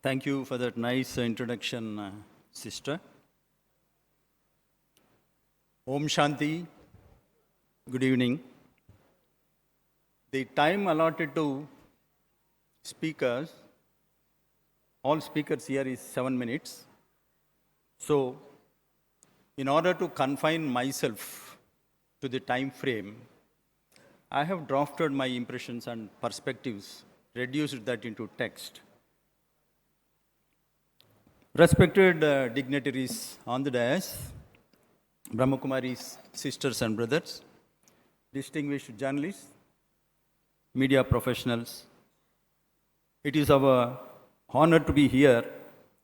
Thank you for that nice introduction, sister. Om Shanti, good evening. The time allotted to speakers, all speakers here is 7 minutes. So, in order to confine myself to the time frame, I have drafted my impressions and perspectives, reduced that into text. Respected dignitaries on the dais, Brahmakumaris, sisters and brothers, distinguished journalists, media professionals, it is our honor to be here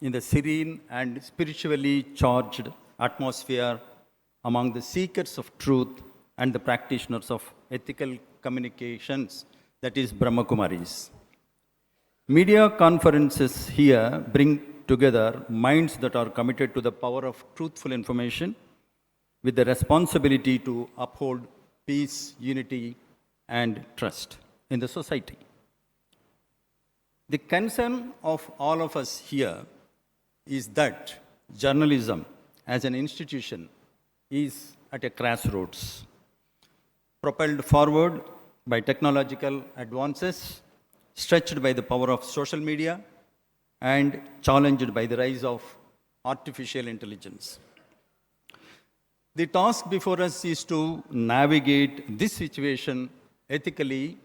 in the serene and spiritually charged atmosphere among the seekers of truth and the practitioners of ethical communications, that is Brahmakumaris. Media conferences here bring together minds that are committed to the power of truthful information with the responsibility to uphold peace, unity, and trust in the society. The concern of all of us here is that journalism as an institution is at a crossroads, propelled forward by technological advances, stretched by the power of social media, and challenged by the rise of artificial intelligence. The task before us is to navigate this situation ethically,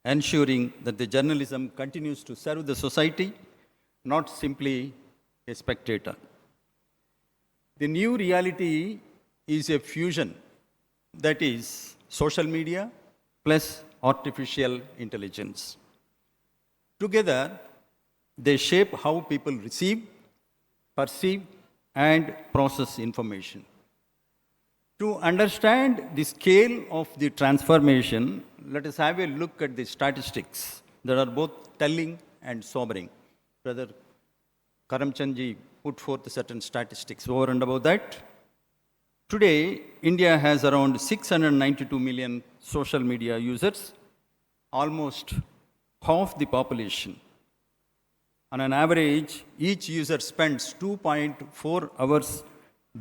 ensuring that the journalism continues to serve the society, not simply a spectator. The new reality is a fusion, that is, social media plus artificial intelligence. Together, they shape how people receive, perceive, and process information. To understand the scale of the transformation, let us have a look at the statistics that are both telling and sobering. Brother Karamchandji put forth certain statistics over and above that. Today, India has around 692 million social media users, almost half the population. On an average, each user spends 2.4 hours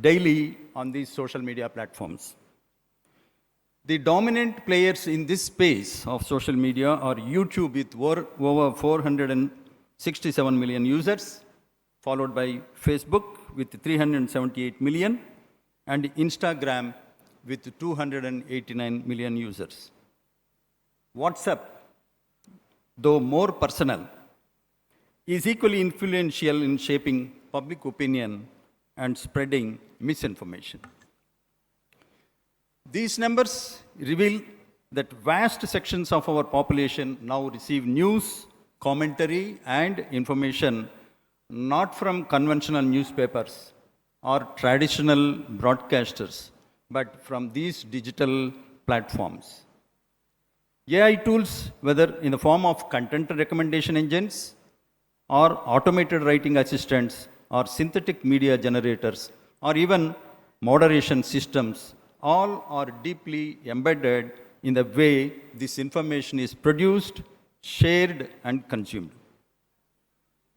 daily on these social media platforms. The dominant players in this space of social media are YouTube with over 467 million users, followed by Facebook with 378 million, and Instagram with 289 million users. WhatsApp, though more personal, is equally influential in shaping public opinion and spreading misinformation. These numbers reveal that vast sections of our population now receive news, commentary, and information not from conventional newspapers or traditional broadcasters, but from these digital platforms. AI tools, whether in the form of content recommendation engines, or automated writing assistants, or synthetic media generators, or even moderation systems, all are deeply embedded in the way this information is produced, shared, and consumed.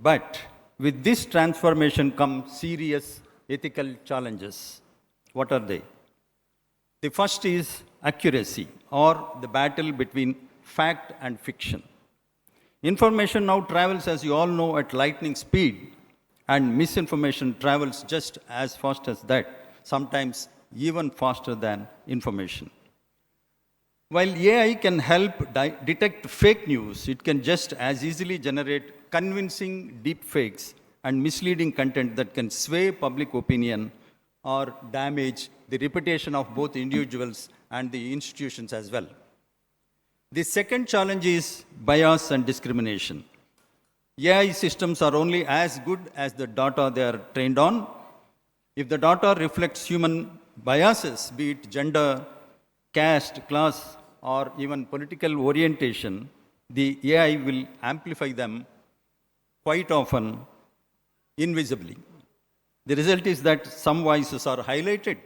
But with this transformation come serious ethical challenges. What are they? The first is accuracy, or the battle between fact and fiction. Information now travels, as you all know, at lightning speed, and misinformation travels just as fast as that, sometimes even faster than information. While AI can help detect fake news, it can just as easily generate convincing deep fakes and misleading content that can sway public opinion or damage the reputation of both individuals and the institutions as well. The second challenge is bias and discrimination. AI systems are only as good as the data they are trained on. If the data reflects human biases, be it gender, caste, class, or even political orientation, the AI will amplify them quite often invisibly. The result is that some voices are highlighted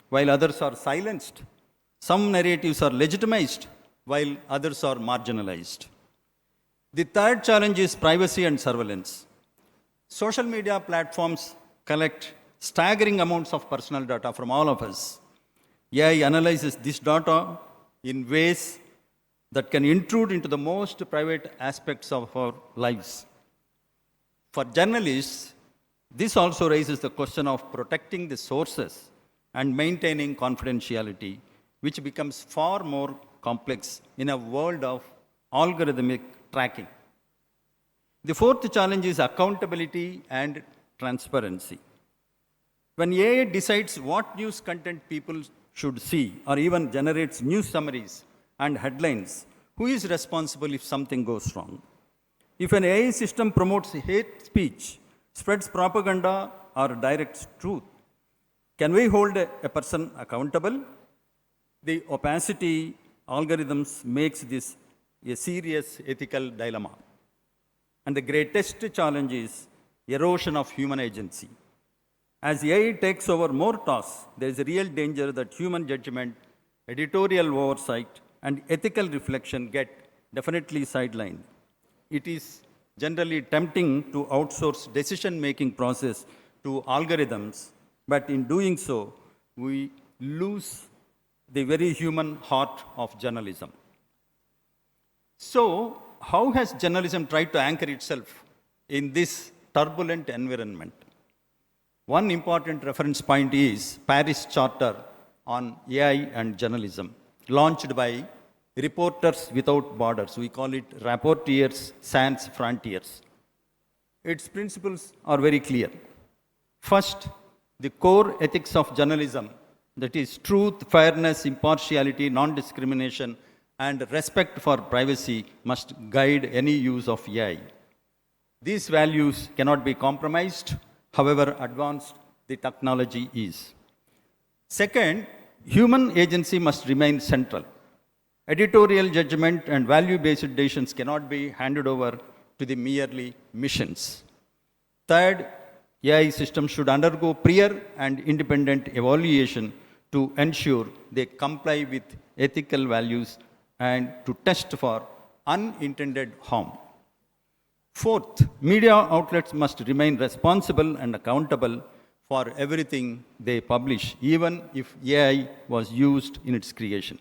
while others are silenced. Some narratives are legitimized while others are marginalized. The third challenge is privacy and surveillance. Social media platforms collect staggering amounts of personal data from all of us. AI analyzes this data in ways that can intrude into the most private aspects of our lives. For journalists, this also raises the question of protecting the sources and maintaining confidentiality, which becomes far more complex in a world of algorithmic tracking. The fourth challenge is accountability and transparency. When AI decides what news content people should see or even generates news summaries and headlines, who is responsible if something goes wrong? If an AI system promotes hate speech, spreads propaganda, or directs truth, can we hold a person accountable? The opacity algorithms makes this a serious ethical dilemma. And the greatest challenge is erosion of human agency. As AI takes over more tasks, there is a real danger that human judgment, editorial oversight, and ethical reflection get definitely sidelined. It is generally tempting to outsource decision-making process to algorithms, but in doing so, we lose the very human heart of journalism. So, how has journalism tried to anchor itself in this turbulent environment? One important reference point is Paris Charter on AI and journalism, launched by Reporters Without Borders. We call it Rapporteurs Sans Frontières. Its principles are very clear. First, the core ethics of journalism, that is truth, fairness, impartiality, non-discrimination, and respect for privacy must guide any use of AI. These values cannot be compromised, however advanced the technology is. Second, human agency must remain central. Editorial judgment and value-based decisions cannot be handed over to the merely missions. Third, AI systems should undergo prior and independent evaluation to ensure they comply with ethical values and to test for unintended harm. Fourth, media outlets must remain responsible and accountable for everything they publish, even if AI was used in its creation.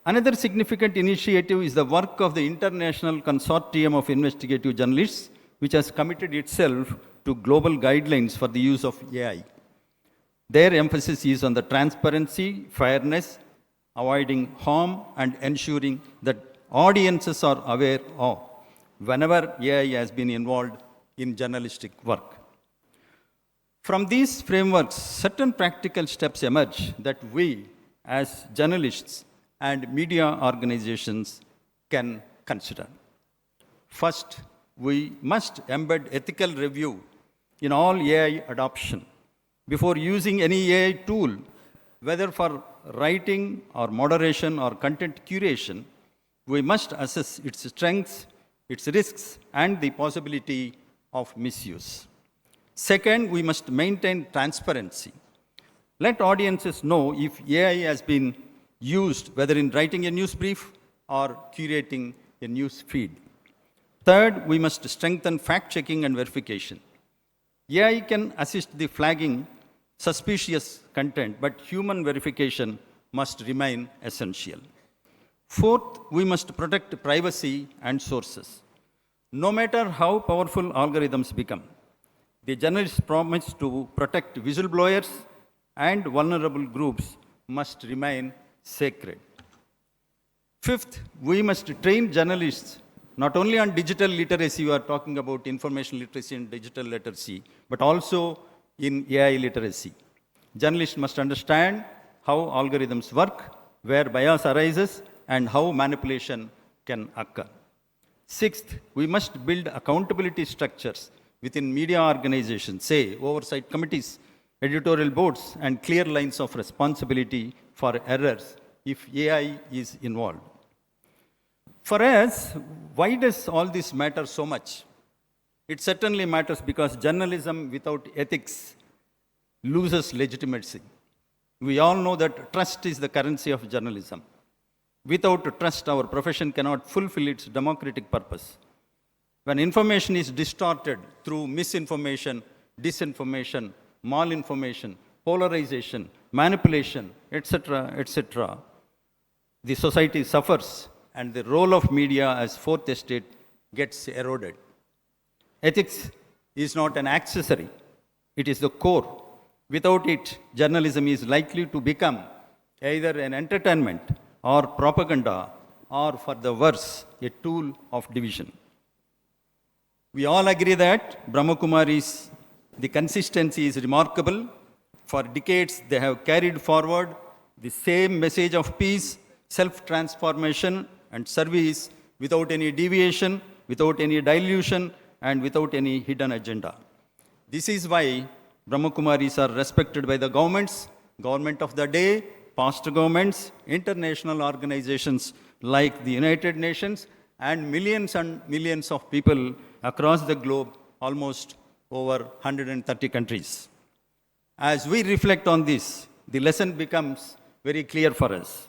Another significant initiative is the work of the International Consortium of Investigative Journalists, which has committed itself to global guidelines for the use of AI. Their emphasis is on the transparency, fairness, avoiding harm, and ensuring that audiences are aware of whenever AI has been involved in journalistic work. From these frameworks, certain practical steps emerge that we, as journalists and media organizations, can consider. First, we must embed ethical review in all AI adoption. Before using any AI tool, whether for writing or moderation or content curation, we must assess its strengths, its risks, and the possibility of misuse. Second, we must maintain transparency. Let audiences know if AI has been used, whether in writing a news brief or curating a news feed. Third, we must strengthen fact-checking and verification. AI can assist the flagging suspicious content, but human verification must remain essential. Fourth, we must protect privacy and sources. No matter how powerful algorithms become, the journalists' promise to protect whistleblowers and vulnerable groups must remain sacred. Fifth, we must train journalists not only on digital literacy, we are talking about information literacy and digital literacy, but also in AI literacy. Journalists must understand how algorithms work, where bias arises, and how manipulation can occur. Sixth, we must build accountability structures within media organizations, say oversight committees, editorial boards, and clear lines of responsibility for errors if AI is involved. For us, why does all this matter so much? It certainly matters because journalism without ethics loses legitimacy. We all know that trust is the currency of journalism. Without trust, our profession cannot fulfill its democratic purpose. When information is distorted through misinformation, disinformation, malinformation, polarization, manipulation, etc., etc., the society suffers and the role of media as fourth estate gets eroded. Ethics is not an accessory, it is the core. Without it, journalism is likely to become either an entertainment or propaganda, or for the worse, a tool of division. We all agree that Brahmakumari's the consistency is remarkable. For decades, they have carried forward the same message of peace, self-transformation, and service without any deviation, without any dilution, and without any hidden agenda. This is why Brahmakumaris are respected by the governments, government of the day, past governments, international organizations like the United Nations, and millions of people across the globe, almost over 130 countries. As we reflect on this, the lesson becomes very clear for us.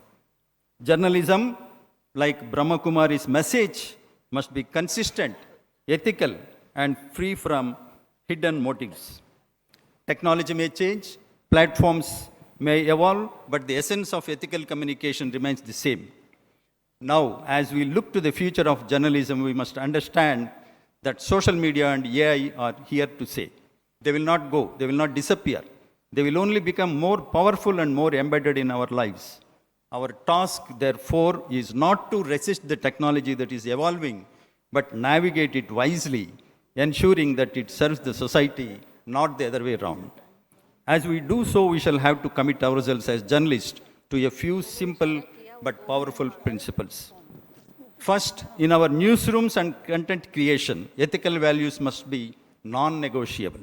Journalism, like Brahmakumari's message, must be consistent, ethical, and free from hidden motives. Technology may change, platforms may evolve, but the essence of ethical communication remains the same. Now, as we look to the future of journalism, we must understand that social media and AI are here to stay. They will not go, they will not disappear. They will only become more powerful and more embedded in our lives. Our task, therefore, is not to resist the technology that is evolving, but navigate it wisely, ensuring that it serves the society, not the other way around. As we do so, we shall have to commit ourselves as journalists to a few simple but powerful principles. First, in our newsrooms and content creation, ethical values must be non-negotiable.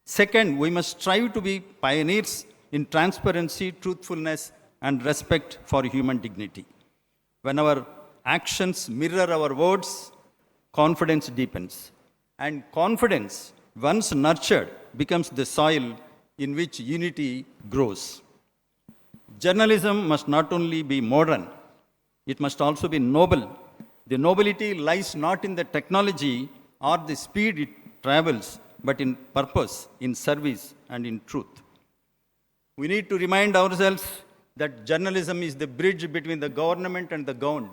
Second, we must strive to be pioneers in transparency, truthfulness, and respect for human dignity. When our actions mirror our words, confidence deepens. And confidence, once nurtured, becomes the soil in which unity grows. Journalism must not only be modern, it must also be noble. The nobility lies not in the technology or the speed it travels, but in purpose, in service, and in truth. We need to remind ourselves that journalism is the bridge between the government and the governed.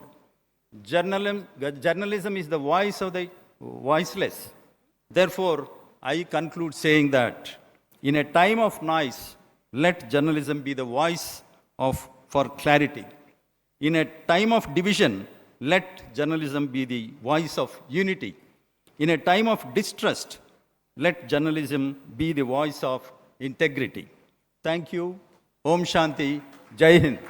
Journalism is the voice of the voiceless. Therefore, I conclude saying that in a time of noise, let journalism be the voice for clarity. In a time of division, let journalism be the voice of unity. In a time of distrust, let journalism be the voice of integrity. Thank you. Om Shanti. Jai Hind.